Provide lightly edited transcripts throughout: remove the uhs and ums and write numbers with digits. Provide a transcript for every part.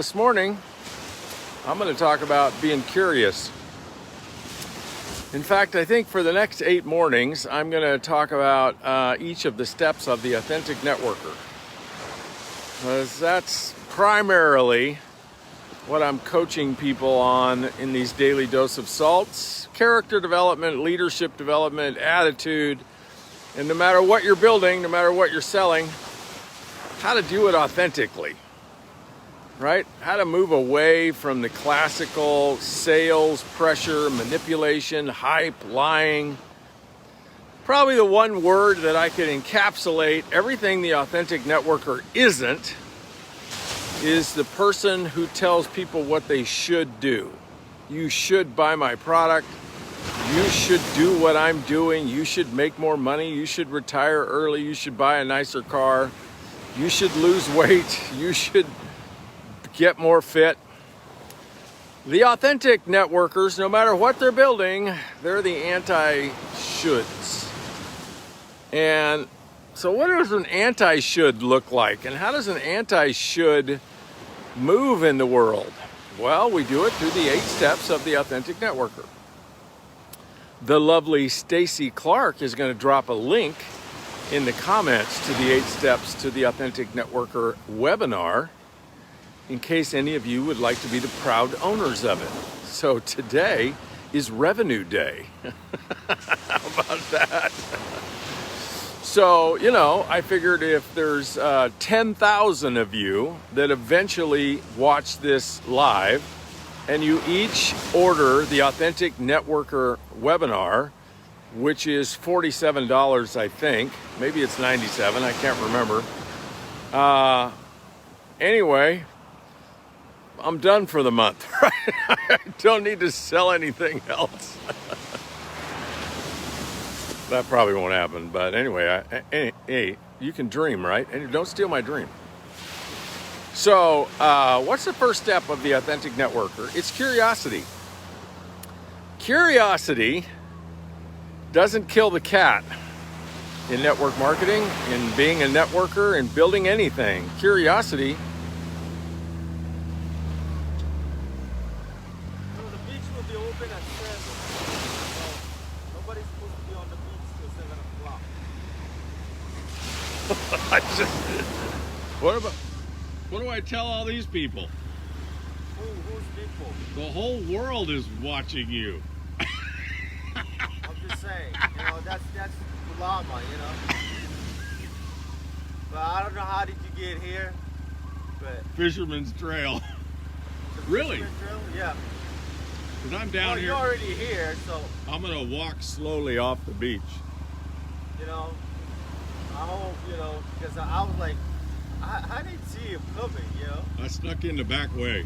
this morning, I'm going to talk about being curious. In fact, I think for the next 8 mornings, I'm going to talk about each of the steps of the authentic networker. Because that's primarily what I'm coaching people on in these daily dose of salts: character development, leadership development, attitude, and no matter what you're building, no matter what you're selling, how to do it authentically, right? How to move away from the classical sales, pressure, manipulation, hype, lying. Probably the one word that I could encapsulate everything the authentic networker isn't is the person who tells people what they should do. You should buy my product. You should do what I'm doing. You should make more money. You should retire early. You should buy a nicer car. You should lose weight. You should get more fit. The authentic networkers, no matter what they're building, they're the anti-shoulds. And so what does an anti-should look like? And how does an anti-should move in the world? Well, we do it through the 8 steps of the authentic networker. The lovely Stacy Clark is going to drop a link in the comments to the 8 steps to the authentic networker webinar in case any of you would like to be the proud owners of it. So today is revenue day. How about that? So, I figured if there's 10,000 of you that eventually watch this live and you each order the Authentic Networker webinar, which is $47, I think. Maybe it's $97, I can't remember. Anyway, I'm done for the month, right? I don't need to sell anything else. That probably won't happen, but anyway, hey, you can dream, right? And don't steal my dream. So, what's the first step of the authentic networker? It's curiosity. Curiosity doesn't kill the cat in network marketing, in being a networker, in building anything. Curiosity. The beach will be open at 7. So nobody's supposed to be on the beach till 7 o'clock. What do I tell all these people? Who's people? The whole world is watching you. I'm just saying, that's Llama, But I don't know how did you get here, but... Fisherman's Trail. Really? Fisherman's Trail? Yeah. Because I'm down here. You're already here, so... I'm going to walk slowly off the beach. I hope, because I was like, I didn't see him coming, I snuck in the back way.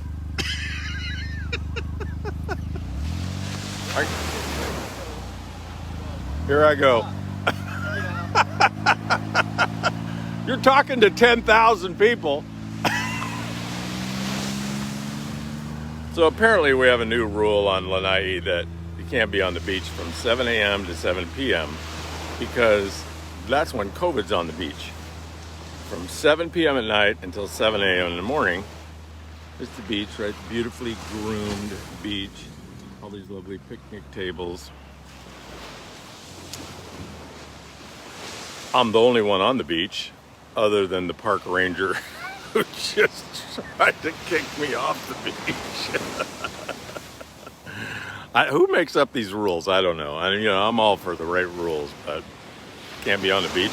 Here I go. You're talking to 10,000 people. So apparently we have a new rule on Lanai that you can't be on the beach from 7 a.m. to 7 p.m. because that's when COVID's on the beach. From 7 p.m. at night until 7 a.m. in the morning, it's the beach, right? Beautifully groomed beach. All these lovely picnic tables. I'm the only one on the beach, other than the park ranger who just tried to kick me off the beach. Who makes up these rules? I don't know. I'm all for the right rules, but can't be on the beach.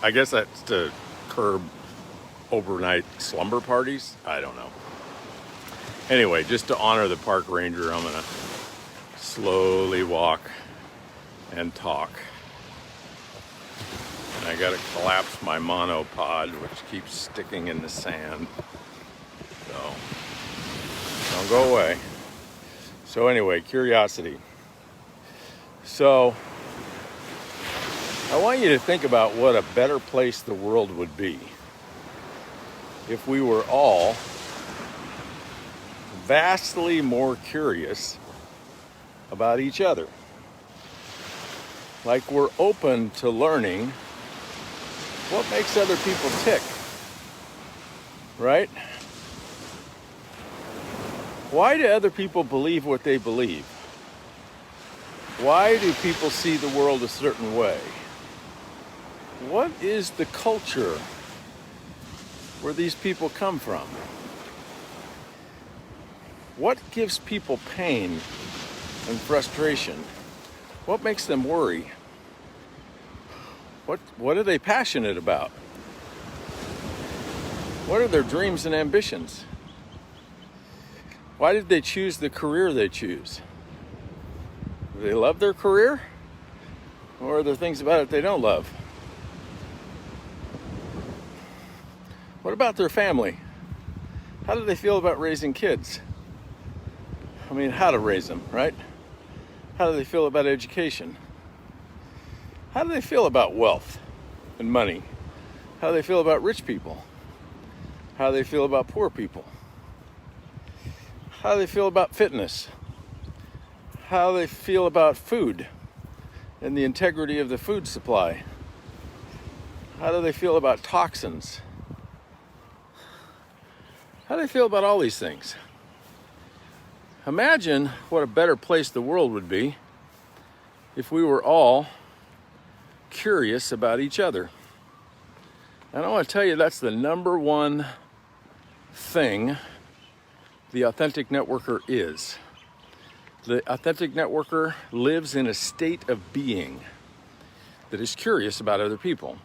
I guess that's to curb overnight slumber parties. I don't know. Anyway, just to honor the park ranger, I'm going to slowly walk and talk. And I got to collapse my monopod, which keeps sticking in the sand. So, don't go away. So anyway, curiosity. So, I want you to think about what a better place the world would be if we were all vastly more curious about each other. Like we're open to learning what makes other people tick, right? Why do other people believe what they believe? Why do people see the world a certain way? What is the culture where these people come from? What gives people pain and frustration? What makes them worry? What are they passionate about? What are their dreams and ambitions? Why did they choose the career they choose? Do they love their career? Or are there things about it they don't love? What about their family? How do they feel about raising kids? I mean, how to raise them, right? How do they feel about education? How do they feel about wealth and money? How do they feel about rich people? How do they feel about poor people? How do they feel about fitness? How do they feel about food and the integrity of the food supply? How do they feel about toxins? How do they feel about all these things? Imagine what a better place the world would be if we were all curious about each other. And I want to tell you, that's the number one thing the authentic networker is. The authentic networker lives in a state of being that is curious about other people.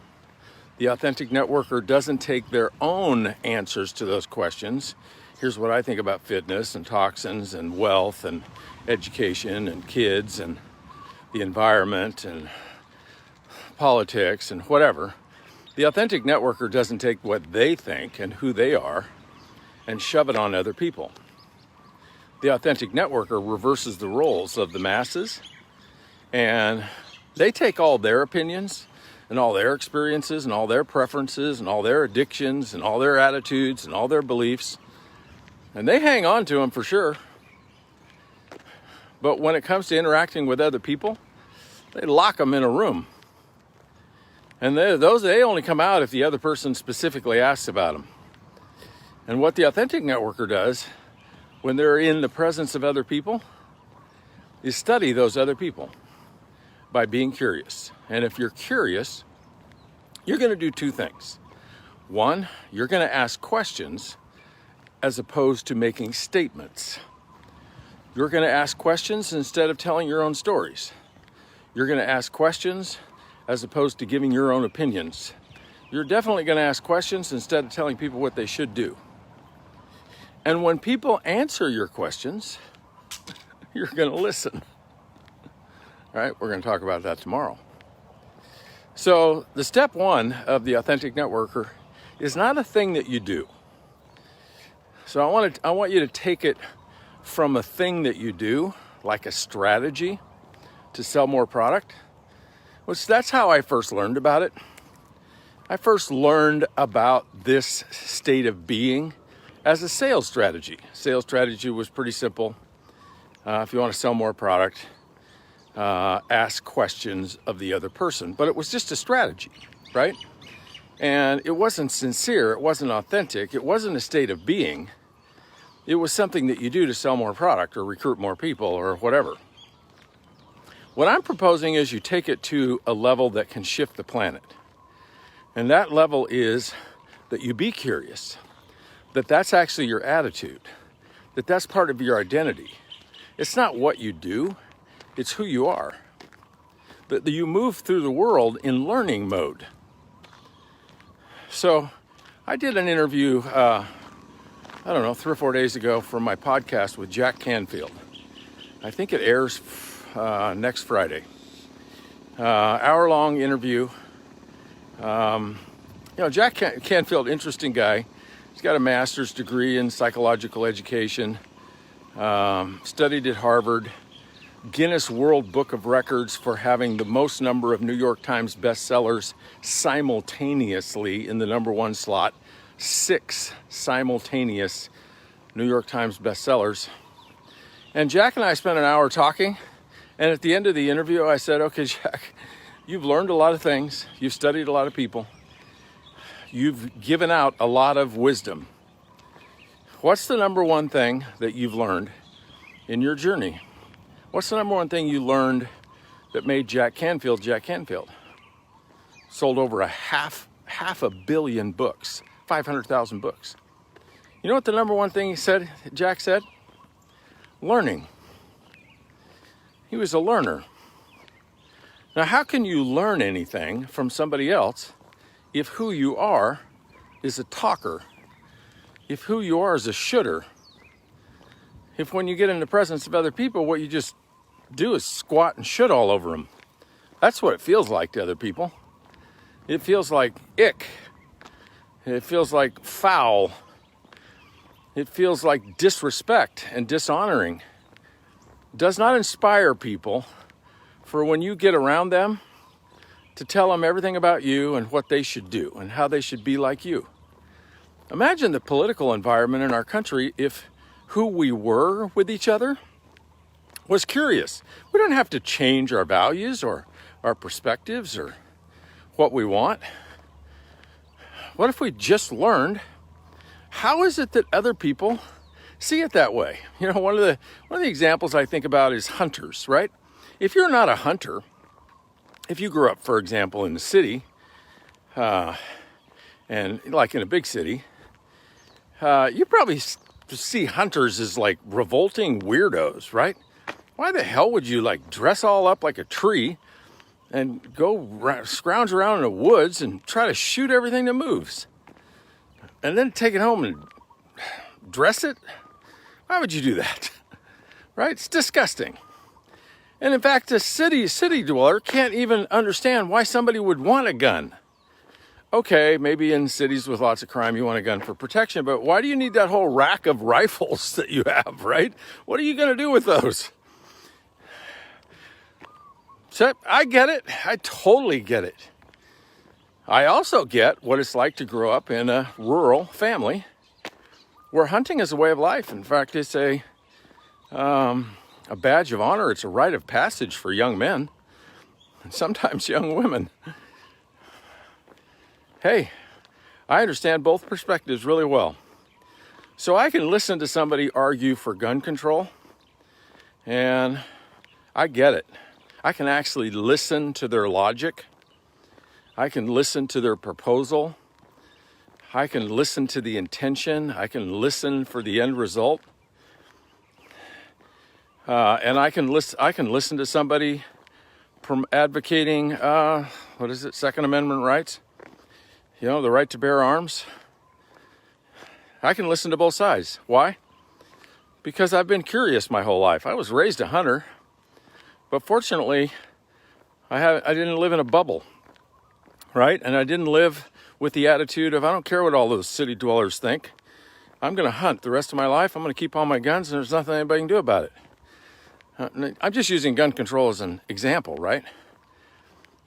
The authentic networker doesn't take their own answers to those questions. Here's what I think about fitness and toxins and wealth and education and kids and the environment and politics and whatever. The authentic networker doesn't take what they think and who they are and shove it on other people. The authentic networker reverses the roles of the masses, and they take all their opinions and all their experiences and all their preferences and all their addictions and all their attitudes and all their beliefs, and they hang on to them for sure. But when it comes to interacting with other people, they lock them in a room. And they only come out if the other person specifically asks about them. And what the authentic networker does when they're in the presence of other people is study those other people by being curious. And if you're curious, you're going to do two things. One, you're going to ask questions as opposed to making statements. You're going to ask questions instead of telling your own stories. You're going to ask questions as opposed to giving your own opinions. You're definitely going to ask questions instead of telling people what they should do. And when people answer your questions, you're going to listen. All right, we're going to talk about that tomorrow. So the step one of the authentic networker is not a thing that you do. So I want you to take it from a thing that you do, like a strategy to sell more product. Which that's how I first learned about it. I first learned about this state of being as a sales strategy. Sales strategy was pretty simple. If you want to sell more product, ask questions of the other person. But it was just a strategy, right? And it wasn't sincere. It wasn't authentic. It wasn't a state of being. It was something that you do to sell more product or recruit more people or whatever. What I'm proposing is you take it to a level that can shift the planet. And that level is that you be curious, that that's actually your attitude, that that's part of your identity. It's not what you do, it's who you are. That you move through the world in learning mode. So I did an interview, 3 or 4 days ago for my podcast with Jack Canfield. I think it airs next Friday. Hour-long interview. Jack Canfield, interesting guy. He's got a master's degree in psychological education. Studied at Harvard. Guinness World Book of Records for having the most number of New York Times bestsellers simultaneously in the number one slot. 6 simultaneous New York Times bestsellers. And Jack and I spent an hour talking. And at the end of the interview, I said, okay, Jack, you've learned a lot of things. You've studied a lot of people. You've given out a lot of wisdom. What's the number one thing that you've learned in your journey? What's the number one thing you learned that made Jack Canfield Jack Canfield? Sold over half a billion books, 500,000 books. You know what the number one thing Jack said? Learning. He was a learner. Now, how can you learn anything from somebody else if who you are is a talker? If who you are is a shooter? If when you get in the presence of other people, what you just do is squat and shoot all over them? That's what it feels like to other people. It feels like ick. It feels like foul. It feels like disrespect and dishonoring. It does not inspire people for when you get around them to tell them everything about you and what they should do and how they should be like you. Imagine the political environment in our country if who we were with each other was curious. We don't have to change our values or our perspectives or what we want. What if we just learned how is it that other people see it that way? You know, one of the examples I think about is hunters, right? If you're not a hunter, if you grew up, for example, in the city, and like in a big city, you probably see hunters as like revolting weirdos, right? Why the hell would you like dress all up like a tree and go scrounge around in the woods and try to shoot everything that moves? And then take it home and dress it? Why would you do that? Right? It's disgusting. And in fact, a city dweller can't even understand why somebody would want a gun. Okay, maybe in cities with lots of crime, you want a gun for protection, but why do you need that whole rack of rifles that you have, right? What are you going to do with those? So I get it. I totally get it. I also get what it's like to grow up in a rural family where hunting is a way of life. In fact, it's a badge of honor. It's a rite of passage for young men and sometimes young women. Hey, I understand both perspectives really well. So I can listen to somebody argue for gun control, and I get it. I can actually listen to their logic. I can listen to their proposal. I can listen to the intention. I can listen for the end result. And I can listen to somebody advocating, Second Amendment rights? You know, the right to bear arms. I can listen to both sides. Why? Because I've been curious my whole life. I was raised a hunter, but fortunately, I didn't live in a bubble, right? And I didn't live with the attitude of, I don't care what all those city dwellers think. I'm going to hunt the rest of my life. I'm going to keep all my guns, and there's nothing anybody can do about it. I'm just using gun control as an example, right?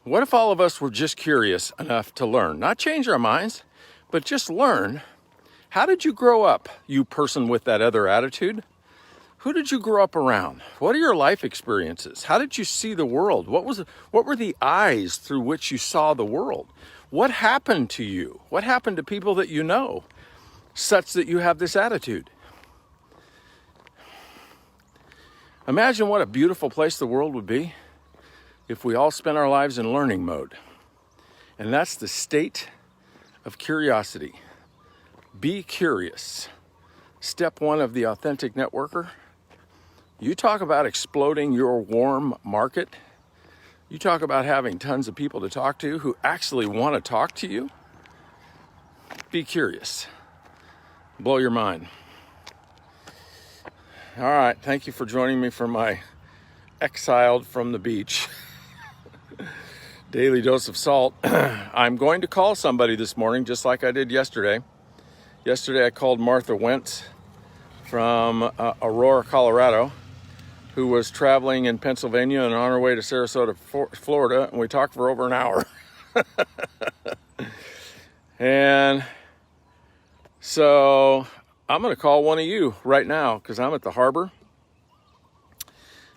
What if all of us were just curious enough to learn, not change our minds, but just learn? How did you grow up, you person with that other attitude? Who did you grow up around? What are your life experiences? How did you see the world? What were the eyes through which you saw the world? What happened to you? What happened to people that you know, such that you have this attitude? Imagine what a beautiful place the world would be if we all spent our lives in learning mode. And that's the state of curiosity. Be curious. Step one of the authentic networker. You talk about exploding your warm market. You talk about having tons of people to talk to who actually want to talk to you. Be curious. Blow your mind. All right, thank you for joining me for my exiled from the beach daily dose of salt. I'm going to call somebody this morning, just like I did yesterday. Yesterday I called Martha Wentz from Aurora, Colorado, who was traveling in Pennsylvania and on her way to Sarasota, Florida, and we talked for over an hour. And so I'm going to call one of you right now because I'm at the harbor.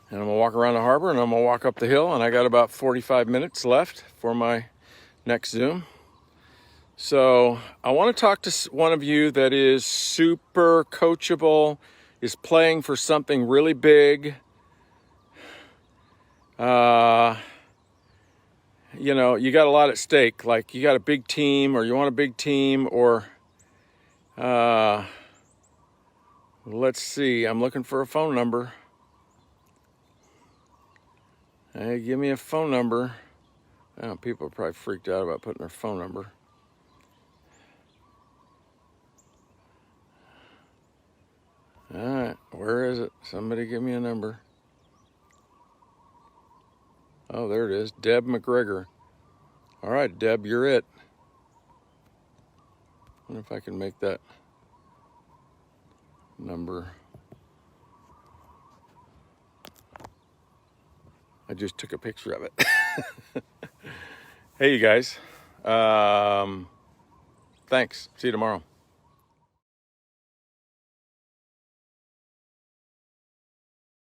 And I'm going to walk around the harbor and I'm going to walk up the hill. And I got about 45 minutes left for my next Zoom. So I want to talk to one of you that is super coachable, is playing for something really big. You know, you got a lot at stake. Like you got a big team, or you want a big team, or let's see. I'm looking for a phone number. Hey, give me a phone number. Oh, people are probably freaked out about putting their phone number. All right, where is it? Somebody give me a number. Oh, there it is. Deb McGregor. All right, Deb, you're it. I wonder if I can make that number. I just took a picture of it. Hey, you guys. Thanks. See you tomorrow.